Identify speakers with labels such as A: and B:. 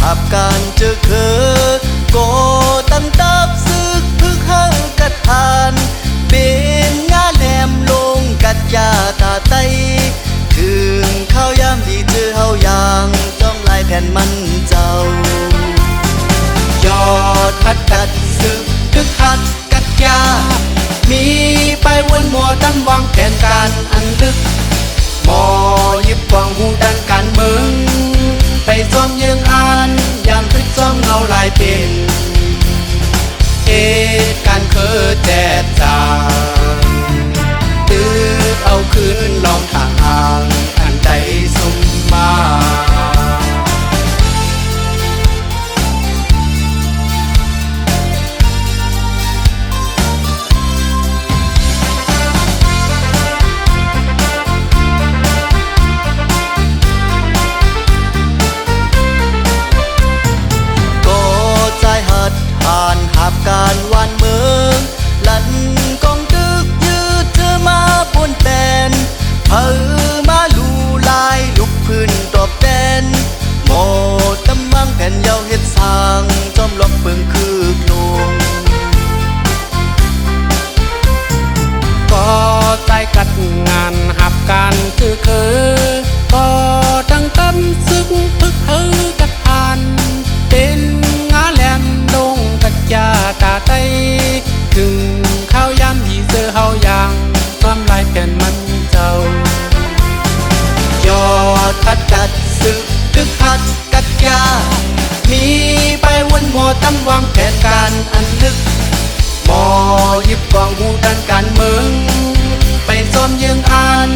A: หับการเจอเคอโกตั้งตับซึกพึกหังกัดทานเป็นงาแหลมลงกัดยาตาไตถึงข้าวยามดีเจอเฮาอย่างจ้องลายแผ่นมันเจ้ายอดพัดกัดซึกพึกหัดกัดยามีไปวนมัวตั้งวางแผนการอันลึกหมอยิบกวางหูดันการเมืองไปซ้อมยังอ่านอย่างคึกซ้อมเงาลายเป็นการเคยแจกจางตื้อเอาคืนลองทางอันใจสมมาผ่านหับการวันเมืองลันกองตึกยืดเธอมาบนแปนเผอมาลูลายลุกพื้นตอบแดนโมตำมังแผ่นเยาเฮ็ดสร้างจอมล็อกเปิงคือโคลง
B: ก็ใจกัดงานหับการคือก็ตั้งตั้มซึ่งพึกกัดผ่านเป็นงาแหลมลงกัดยาตาไตถึงข้าวยามดีเจอเฮาอย่างความลายแผ่นมันเจ้าย
A: อดพัดกัดซึกพึกหัดกัดยามีไปวนหมอตั้งวางแผนการอันลึกหมอยิบกวางหูดันการเมืองไปซ้อมยังอ่าน